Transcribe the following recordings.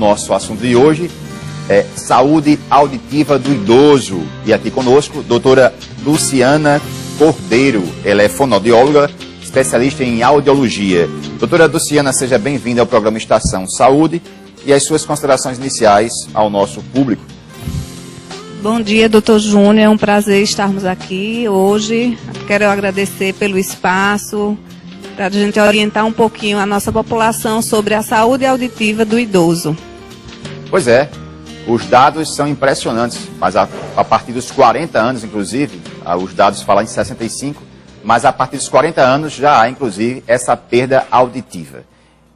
nosso assunto de hoje é saúde auditiva do idoso. E aqui conosco, doutora Luciana Cordeiro. Ela é fonoaudióloga, especialista em audiologia. Doutora Luciana, seja bem-vinda ao programa Estação Saúde e as suas considerações iniciais ao nosso público. Bom dia, doutor Júnior. É um prazer estarmos aqui hoje. Quero agradecer pelo espaço, para a gente orientar um pouquinho a nossa população sobre a saúde auditiva do idoso. Pois é, os dados são impressionantes, mas a partir dos 40 anos, inclusive, os dados falam em 65, mas a partir dos 40 anos já há, inclusive, essa perda auditiva.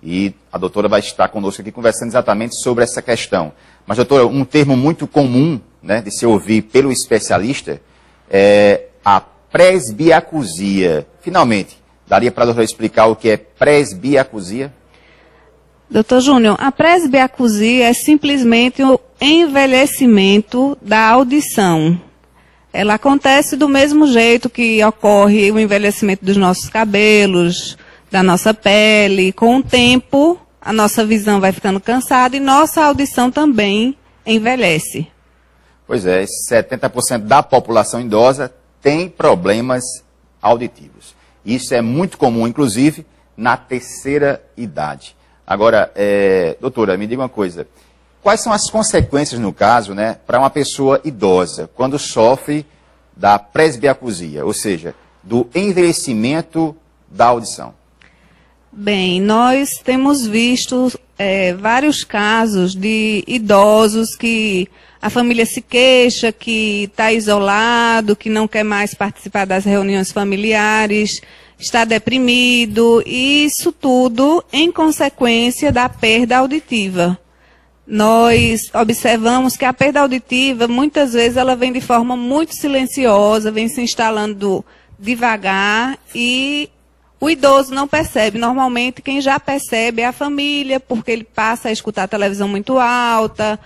E a doutora vai estar conosco aqui conversando exatamente sobre essa questão. Mas, doutora, um termo muito comum, né, de se ouvir pelo especialista é a presbiacusia. Finalmente, daria para a doutora explicar o que é presbiacusia? Doutor Júnior, a presbiacusia é simplesmente o envelhecimento da audição. Ela acontece do mesmo jeito que ocorre o envelhecimento dos nossos cabelos, da nossa pele. Com o tempo, a nossa visão vai ficando cansada e nossa audição também envelhece. Pois é, 70% da população idosa tem problemas auditivos. Isso é muito comum, inclusive, na terceira idade. Agora, doutora, me diga uma coisa. Quais são as consequências, no caso, né, para uma pessoa idosa, quando sofre da presbiacusia, ou seja, do envelhecimento da audição? Bem, nós temos visto vários casos de idosos que a família se queixa, que está isolado, que não quer mais participar das reuniões familiares, está deprimido, e isso tudo em consequência da perda auditiva. Nós observamos que a perda auditiva, muitas vezes, ela vem de forma muito silenciosa, vem se instalando devagar e o idoso não percebe. Normalmente, quem já percebe é a família, porque ele passa a escutar a televisão muito alta,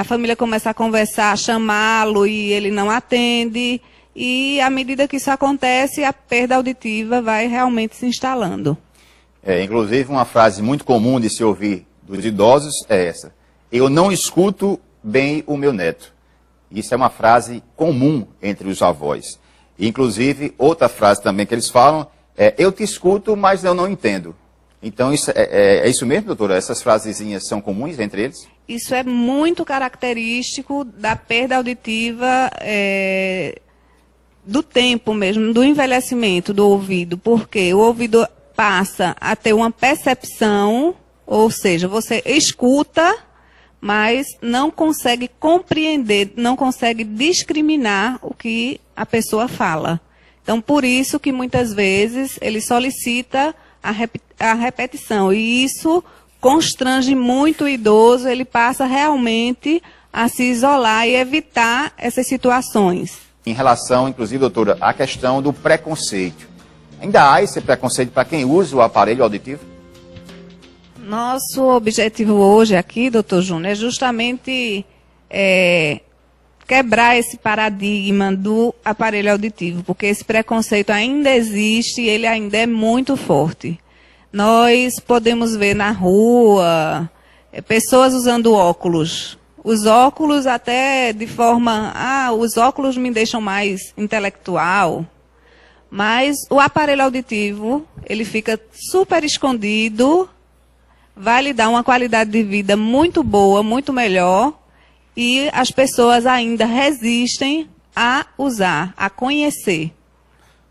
a família começa a conversar, a chamá-lo e ele não atende. E à medida que isso acontece, a perda auditiva vai realmente se instalando. Inclusive, uma frase muito comum de se ouvir dos idosos é essa: eu não escuto bem o meu neto. Isso é uma frase comum entre os avós. Inclusive, outra frase também que eles falam é: eu te escuto, mas eu não entendo. Então, isso é isso mesmo, doutora? Essas frasezinhas são comuns entre eles? Isso é muito característico da perda auditiva do tempo mesmo, do envelhecimento do ouvido, porque o ouvido passa a ter uma percepção, ou seja, você escuta, mas não consegue compreender, não consegue discriminar o que a pessoa fala. Então, por isso que muitas vezes ele solicita a repetição, e isso constrange muito o idoso, ele passa realmente a se isolar e evitar essas situações. Em relação, inclusive, doutora, à questão do preconceito. Ainda há esse preconceito para quem usa o aparelho auditivo? Nosso objetivo hoje aqui, doutor Júnior, é justamente quebrar esse paradigma do aparelho auditivo, porque esse preconceito ainda existe e ele ainda é muito forte. Nós podemos ver na rua pessoas usando óculos. Os óculos até de forma, os óculos me deixam mais intelectual, mas o aparelho auditivo, ele fica super escondido, vai lhe dar uma qualidade de vida muito boa, muito melhor, e as pessoas ainda resistem a usar, a conhecer.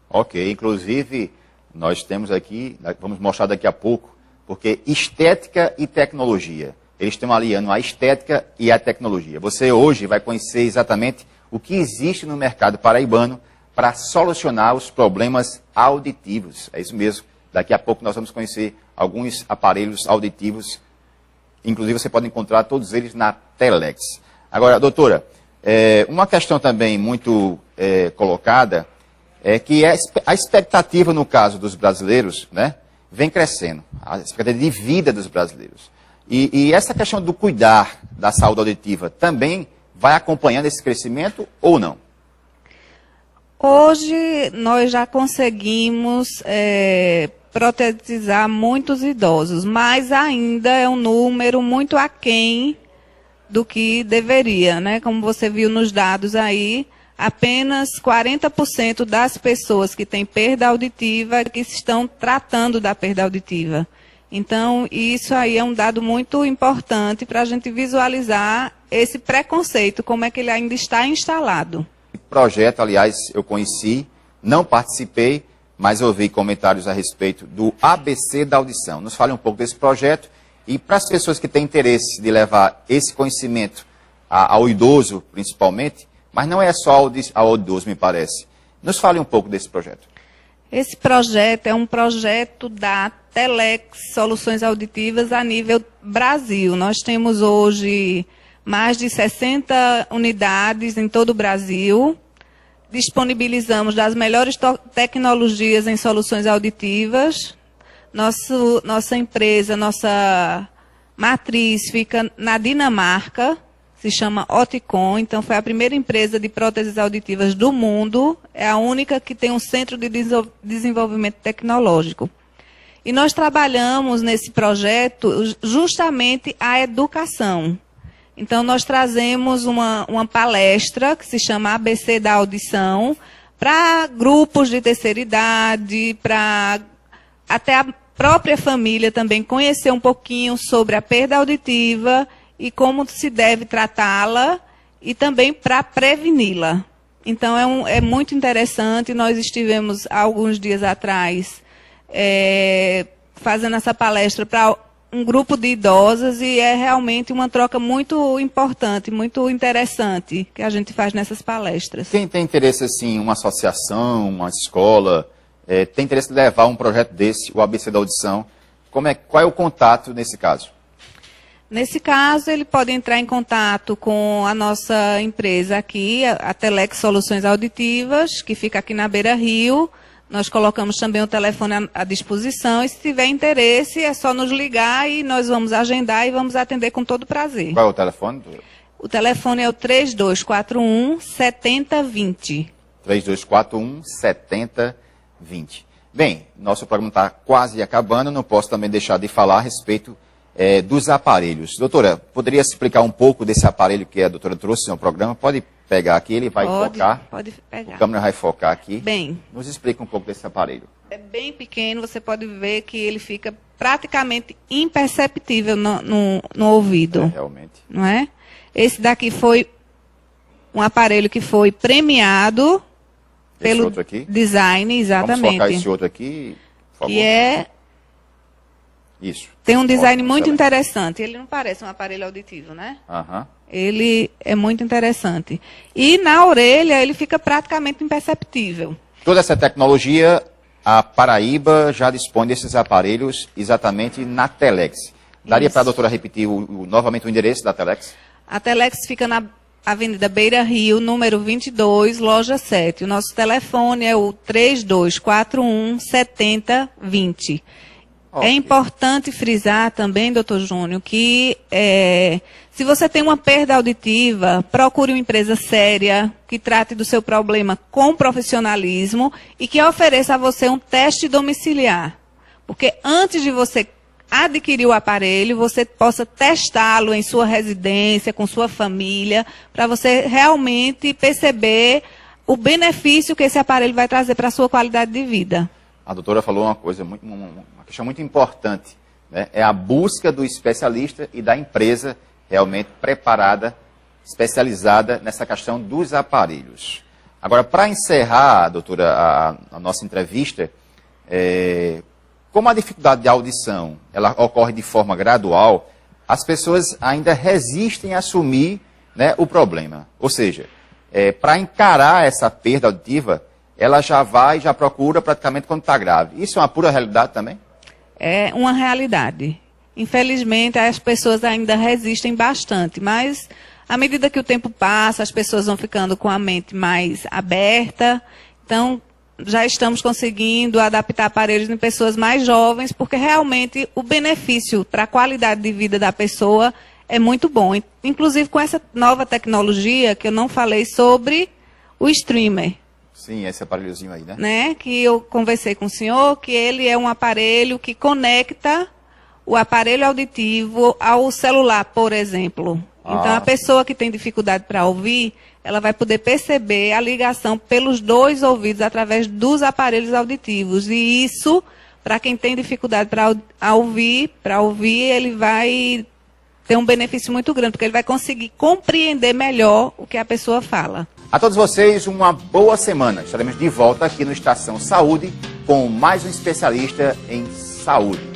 Ok, inclusive nós temos aqui, vamos mostrar daqui a pouco, porque estética e tecnologia, eles estão aliando a estética e a tecnologia. Você hoje vai conhecer exatamente o que existe no mercado paraibano para solucionar os problemas auditivos. É isso mesmo. Daqui a pouco nós vamos conhecer alguns aparelhos auditivos. Inclusive você pode encontrar todos eles na Telex. Agora, doutora, uma questão também muito colocada é que a expectativa, no caso dos brasileiros, né, vem crescendo. A expectativa de vida dos brasileiros. E essa questão do cuidar da saúde auditiva também vai acompanhando esse crescimento ou não? Hoje nós já conseguimos protetizar muitos idosos, mas ainda é um número muito aquém do que deveria, né? Como você viu nos dados aí, apenas 40% das pessoas que têm perda auditiva que estão tratando da perda auditiva. Então, isso aí é um dado muito importante para a gente visualizar esse preconceito, como é que ele ainda está instalado. O projeto, aliás, eu conheci, não participei, mas ouvi comentários a respeito do ABC da audição. Nos fale um pouco desse projeto e para as pessoas que têm interesse de levar esse conhecimento ao idoso, principalmente, mas não é só ao idoso, me parece. Nos fale um pouco desse projeto. Esse projeto é um projeto da Telex Soluções Auditivas a nível Brasil. Nós temos hoje mais de 60 unidades em todo o Brasil. Disponibilizamos das melhores tecnologias em soluções auditivas. Nossa empresa, nossa matriz fica na Dinamarca, se chama Oticon, então foi a primeira empresa de próteses auditivas do mundo, é a única que tem um centro de desenvolvimento tecnológico. E nós trabalhamos nesse projeto justamente a educação. Então nós trazemos uma palestra que se chama ABC da Audição, para grupos de terceira idade, para até a própria família também conhecer um pouquinho sobre a perda auditiva e como se deve tratá-la e também para preveni-la. Então é muito interessante. Nós estivemos há alguns dias atrás fazendo essa palestra para um grupo de idosas e é realmente uma troca muito importante, muito interessante que a gente faz nessas palestras. Quem tem interesse, assim, uma associação, uma escola, tem interesse em levar um projeto desse, o ABC da Audição, qual é o contato nesse caso? Nesse caso, ele pode entrar em contato com a nossa empresa aqui, a Telex Soluções Auditivas, que fica aqui na Beira Rio. Nós colocamos também o telefone à disposição e se tiver interesse é só nos ligar e nós vamos agendar e vamos atender com todo prazer. Qual é o telefone? O telefone é o 3241-7020. 3241-7020. Bem, nosso programa está quase acabando, não posso também deixar de falar a respeito dos aparelhos. Doutora, poderia explicar um pouco desse aparelho que a doutora trouxe no programa? Pode pegar aqui, ele vai focar. Pode pegar. A câmera vai focar aqui. Bem. Nos explica um pouco desse aparelho. É bem pequeno, você pode ver que ele fica praticamente imperceptível no ouvido. Realmente. Não é? Esse daqui foi um aparelho que foi premiado pelo outro aqui? Design, exatamente. Vamos focar esse outro aqui, por favor. Que Isso. Tem um design muito interessante. Ele não parece um aparelho auditivo, né? Aham. Ele é muito interessante. E na orelha ele fica praticamente imperceptível. Toda essa tecnologia, a Paraíba já dispõe desses aparelhos exatamente na Telex. Daria para a doutora repetir novamente o endereço da Telex? A Telex fica na Avenida Beira Rio, número 22, loja 7. O nosso telefone é o 3241-7020. Okay. É importante frisar também, doutor Júnior, que se você tem uma perda auditiva, procure uma empresa séria, que trate do seu problema com profissionalismo e que ofereça a você um teste domiciliar. Porque antes de você adquirir o aparelho, você possa testá-lo em sua residência, com sua família, para você realmente perceber o benefício que esse aparelho vai trazer para a sua qualidade de vida. A doutora falou uma coisa, uma questão muito importante, né? É a busca do especialista e da empresa realmente preparada, especializada nessa questão dos aparelhos. Agora, para encerrar, doutora, a nossa entrevista, como a dificuldade de audição ela ocorre de forma gradual, as pessoas ainda resistem a assumir, né, o problema. Ou seja, para encarar essa perda auditiva, ela já procura praticamente quando está grave. Isso é uma pura realidade também? É uma realidade. Infelizmente, as pessoas ainda resistem bastante, mas à medida que o tempo passa, as pessoas vão ficando com a mente mais aberta. Então, já estamos conseguindo adaptar aparelhos em pessoas mais jovens, porque realmente o benefício para a qualidade de vida da pessoa é muito bom. Inclusive com essa nova tecnologia que eu não falei sobre o streamer. Sim, esse aparelhozinho aí, né? Né? Que eu conversei com o senhor, que ele é um aparelho que conecta o aparelho auditivo ao celular, por exemplo. Então, a pessoa que tem dificuldade para ouvir, ela vai poder perceber a ligação pelos dois ouvidos através dos aparelhos auditivos. E isso, para quem tem dificuldade para ouvir, ele vai ter um benefício muito grande, porque ele vai conseguir compreender melhor o que a pessoa fala. A todos vocês, uma boa semana. Estaremos de volta aqui no Estação Saúde com mais um especialista em saúde.